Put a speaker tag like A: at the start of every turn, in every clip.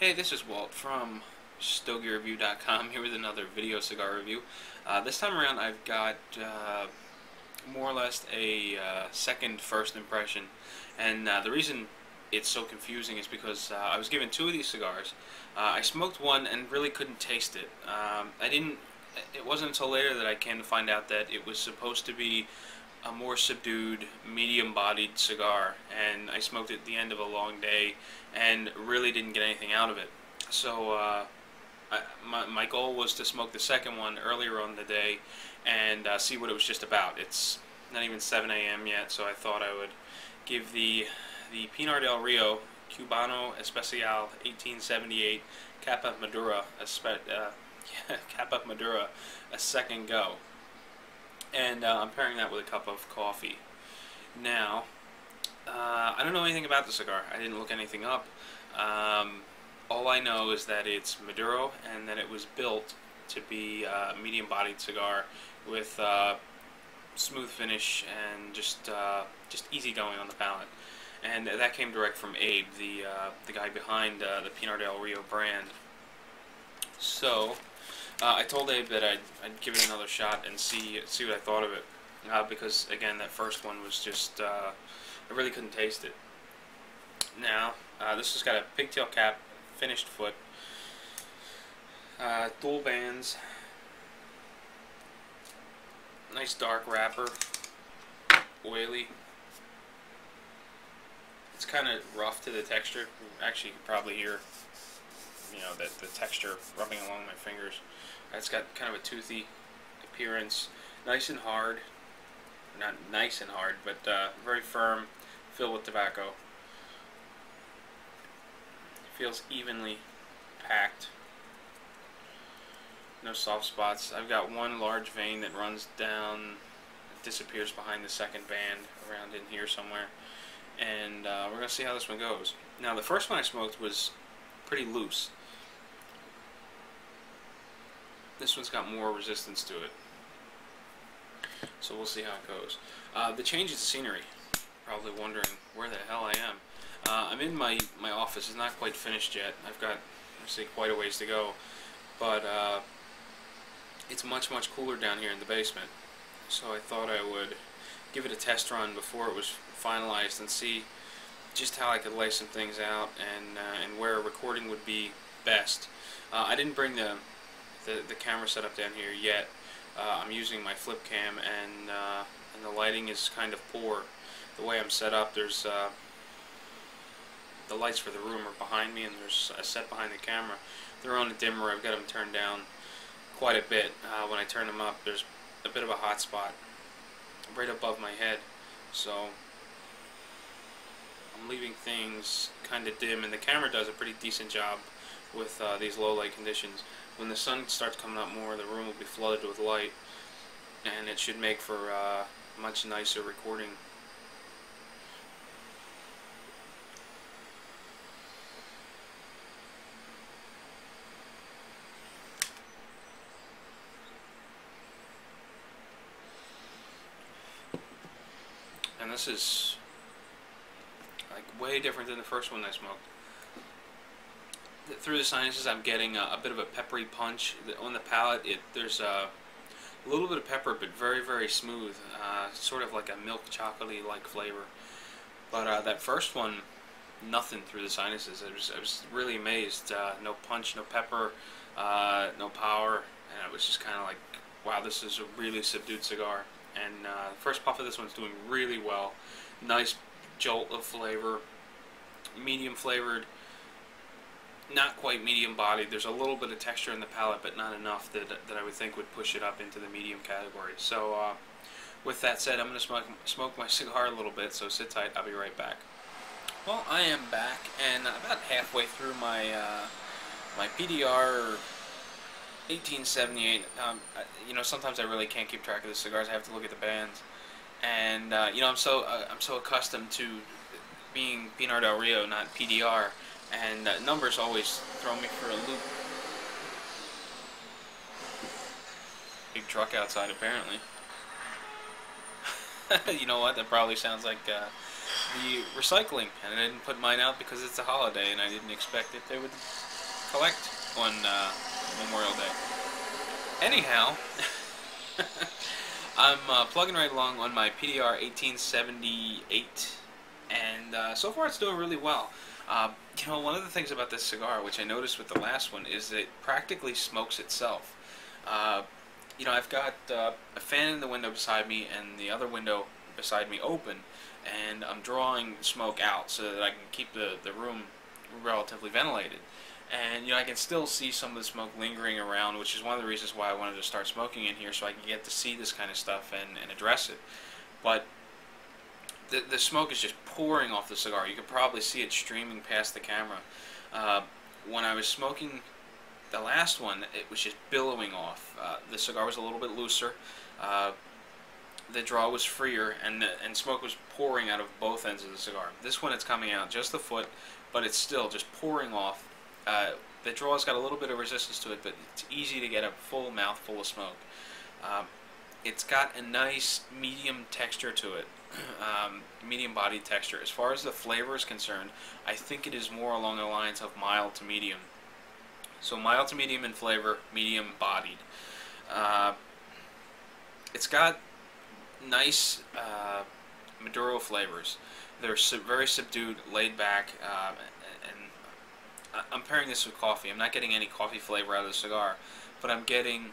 A: Hey, this is Walt from StogieReview.com here with another video cigar review. This time around I've got more or less a second first impression, and the reason it's so confusing is because I was given two of these cigars. I smoked one and really couldn't taste it. It wasn't until later that I came to find out that it was supposed to be a more subdued, medium-bodied cigar, and I smoked it at the end of a long day and really didn't get anything out of it. So my goal was to smoke the second one earlier on the day and see what it was just about. It's not even 7 a.m. yet, so I thought I would give the Pinar del Rio Cubano Especial 1878 Capa Madura a second go. And I'm pairing that with a cup of coffee. Now, I don't know anything about the cigar. I didn't look anything up. All I know is that it's Maduro and that it was built to be a medium-bodied cigar with smooth finish and just easy going on the palate. And that came direct from Abe, the guy behind the Pinar del Rio brand. So I told Abe that I'd give it another shot and see what I thought of it, because again, that first one was just I really couldn't taste it. Now this has got a pigtail cap, finished foot, dual bands, nice dark wrapper, oily. It's kind of rough to the texture. Actually, you can probably hear, the texture rubbing along my fingers. It's got kind of a toothy appearance, nice and hard. Not nice and hard, but very firm, filled with tobacco. Feels evenly packed. No soft spots. I've got one large vein that runs down, disappears behind the second band, around in here somewhere. And we're going to see how this one goes. Now, the first one I smoked was pretty loose. This one's got more resistance to it. So we'll see how it goes. The change is the scenery. Probably wondering where the hell I am. I'm in my office. It's not quite finished yet. I've got, obviously, quite a ways to go. But it's much cooler down here in the basement. So I thought I would give it a test run before it was finalized and see just how I could lay some things out and where a recording would be best. I didn't bring the camera setup down here yet. I'm using my flip cam, and the lighting is kind of poor. The way I'm set up, there's the lights for the room are behind me, and there's a set behind the camera. They're on a dimmer. I've got them turned down quite a bit. When I turn them up, there's a bit of a hot spot right above my head, so I'm leaving things kind of dim, and the camera does a pretty decent job with these low light conditions. When the sun starts coming up more, the room will be flooded with light, and it should make for a much nicer recording. And this is like way different than the first one I smoked. Through the sinuses, I'm getting a bit of a peppery punch. On the palate, there's a little bit of pepper, but very smooth, sort of like a milk chocolatey-like flavor. But that first one, nothing through the sinuses. I was really amazed. No punch, no pepper, no power, and it was just kind of like, wow, this is a really subdued cigar. And the first puff of this one's doing really well. Nice jolt of flavor, medium flavored. Not quite medium bodied. There's a little bit of texture in the palate, but not enough that I would think would push it up into the medium category. So with that said, I'm going to smoke my cigar a little bit, so sit tight. I'll be right back. Well, I am back, and about halfway through my my PDR 1878. Sometimes I really can't keep track of the cigars. I have to look at the bands, and I'm so accustomed to being Pinar del Rio, not PDR. And numbers always throw me for a loop. Big truck outside, apparently. You know what? That probably sounds like the recycling. And I didn't put mine out because it's a holiday, and I didn't expect that they would collect on Memorial Day. Anyhow, I'm plugging right along on my PDR 1878, and so far it's doing really well. You know, one of the things about this cigar, which I noticed with the last one, is that it practically smokes itself. You know, I've got a fan in the window beside me and the other window beside me open, and I'm drawing smoke out so that I can keep the room relatively ventilated. And, you know, I can still see some of the smoke lingering around, which is one of the reasons why I wanted to start smoking in here, so I can get to see this kind of stuff and address it. But the smoke is just pouring off the cigar. You could probably see it streaming past the camera. When I was smoking the last one, it was just billowing off. The cigar was a little bit looser. The draw was freer, and smoke was pouring out of both ends of the cigar. This one, it's coming out just the foot, but it's still just pouring off. The draw's got a little bit of resistance to it, but it's easy to get a full mouthful of smoke. It's got a nice medium texture to it, medium bodied texture. As far as the flavor is concerned, I think it is more along the lines of mild to medium. So mild to medium in flavor, medium bodied. It's got nice Maduro flavors. They're very subdued, laid back, and I'm pairing this with coffee. I'm not getting any coffee flavor out of the cigar, but I'm getting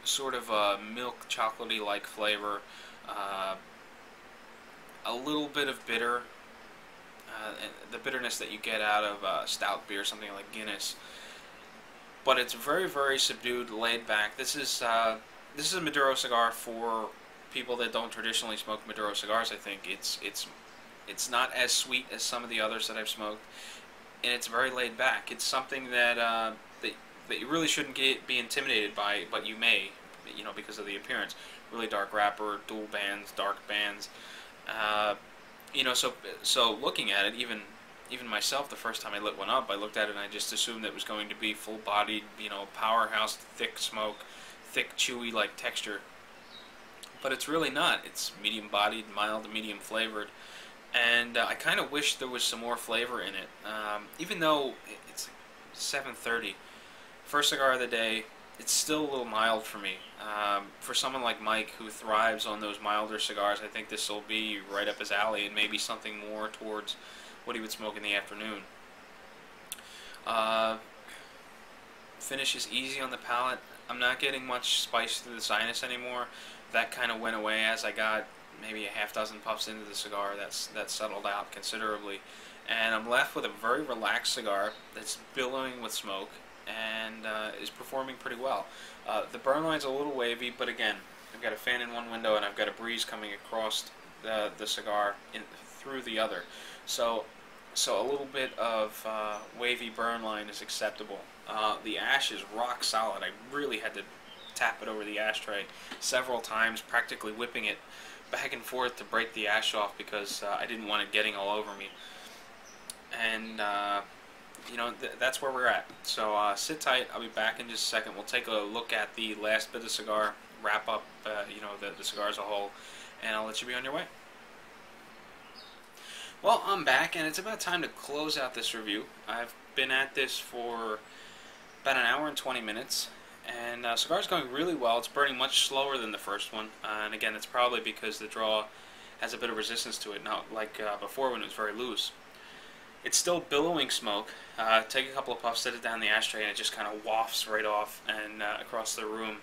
A: sort of a milk chocolatey like flavor, a little bit of bitter, the bitterness that you get out of stout beer, something like Guinness. But it's very, very subdued, laid back. This is a Maduro cigar for people that don't traditionally smoke Maduro cigars. I think it's not as sweet as some of the others that I've smoked, and it's very laid back. It's something that that you really shouldn't be intimidated by, but you may, you know, because of the appearance. Really dark wrapper, dual bands, dark bands. You know, so looking at it, even myself, the first time I lit one up, I looked at it and I just assumed it was going to be full-bodied, you know, powerhouse, thick smoke, thick, chewy like texture. But it's really not. It's medium-bodied, mild to medium flavored, and I kind of wish there was some more flavor in it. Even though it's 7:30, first cigar of the day, it's still a little mild for me. For someone like Mike, who thrives on those milder cigars, I think this will be right up his alley, and maybe something more towards what he would smoke in the afternoon. Finish is easy on the palate. I'm not getting much spice through the sinus anymore. That kind of went away as I got maybe a half dozen puffs into the cigar. That's settled out considerably, and I'm left with a very relaxed cigar that's billowing with smoke and is performing pretty well. The burn line's a little wavy, but again, I've got a fan in one window and I've got a breeze coming across the cigar through the other. So a little bit of wavy burn line is acceptable. The ash is rock solid. I really had to tap it over the ashtray several times, practically whipping it back and forth to break the ash off because I didn't want it getting all over me. And you know, that's where we're at. So sit tight. I'll be back in just a second. We'll take a look at the last bit of cigar, wrap up you know, the cigar as a whole, and I'll let you be on your way. Well, I'm back, and it's about time to close out this review. I've been at this for about an hour and 20 minutes, and cigar's going really well. It's burning much slower than the first one, and again, it's probably because the draw has a bit of resistance to it, not like before when it was very loose. It's still billowing smoke. Take a couple of puffs, set it down the ashtray, and it just kind of wafts right off and across the room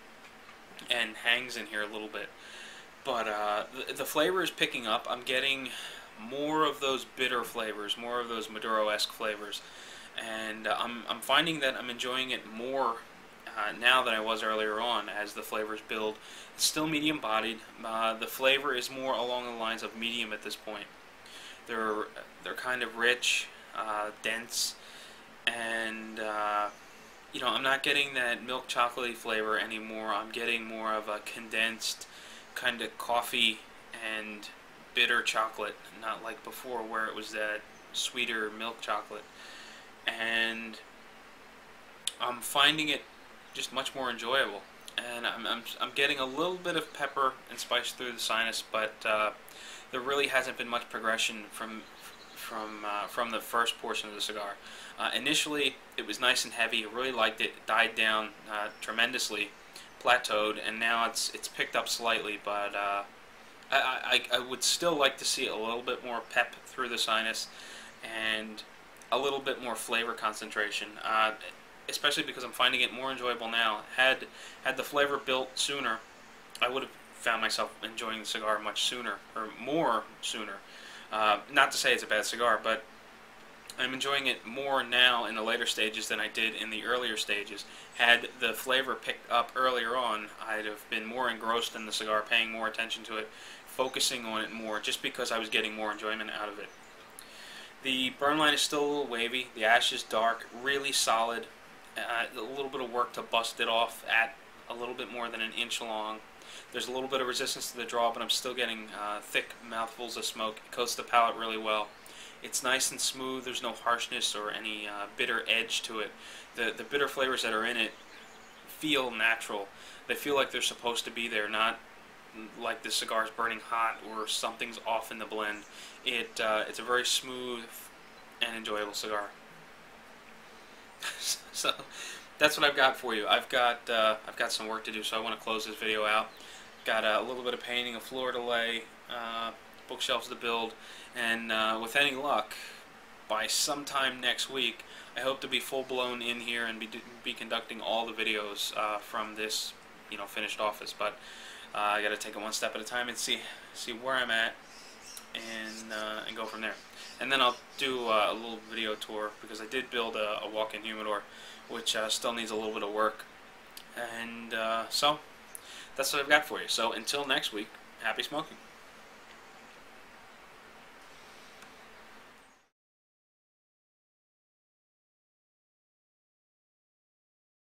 A: and hangs in here a little bit. But the flavor is picking up. I'm getting more of those bitter flavors, more of those Maduro-esque flavors, and I'm finding that I'm enjoying it more now than I was earlier on as the flavors build. It's still medium-bodied. The flavor is more along the lines of medium at this point. They're kind of rich, dense, and you know, I'm not getting that milk chocolatey flavor anymore. I'm getting more of a condensed kind of coffee and bitter chocolate, not like before where it was that sweeter milk chocolate. And I'm finding it just much more enjoyable. And I'm getting a little bit of pepper and spice through the sinus, but there really hasn't been much progression from the first portion of the cigar. Initially, it was nice and heavy. I really liked it. It died down tremendously, plateaued, and now it's picked up slightly. But I would still like to see a little bit more pep through the sinus and a little bit more flavor concentration. Especially because I'm finding it more enjoyable now. Had the flavor built sooner, I would have found myself enjoying the cigar much sooner, or more sooner. Not to say it's a bad cigar, but I'm enjoying it more now in the later stages than I did in the earlier stages. Had the flavor picked up earlier on, I'd have been more engrossed in the cigar, paying more attention to it, focusing on it more, just because I was getting more enjoyment out of it. The burn line is still a little wavy. The ash is dark, really solid. A little bit of work to bust it off at a little bit more than an inch long. There's a little bit of resistance to the draw, but I'm still getting thick mouthfuls of smoke. It coats the palate really well. It's nice and smooth. There's no harshness or any bitter edge to it. The bitter flavors that are in it feel natural. They feel like they're supposed to be there, not like the cigar's burning hot or something's off in the blend. It's a very smooth and enjoyable cigar. So that's what I've got for you. I've got some work to do, so I want to close this video out. Got a little bit of painting, a floor to lay, bookshelves to build, and with any luck, by sometime next week, I hope to be full-blown in here and be conducting all the videos from this, finished office. But I got to take it one step at a time and see where I'm at, and go from there. And then I'll do a little video tour, because I did build a walk-in humidor, which still needs a little bit of work. And so that's what I've got for you. So until next week, happy smoking.